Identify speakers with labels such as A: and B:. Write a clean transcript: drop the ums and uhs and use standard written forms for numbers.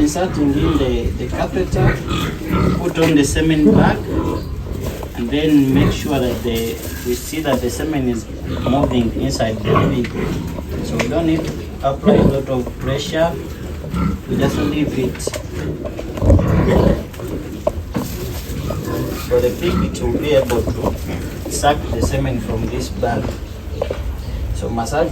A: inserting in the catheter, put on the semen bag, and then make sure that we see that the semen is moving inside the baby. So we don't need to apply a lot of pressure. We just leave it for the baby to be able to suck the semen from this bag. So massage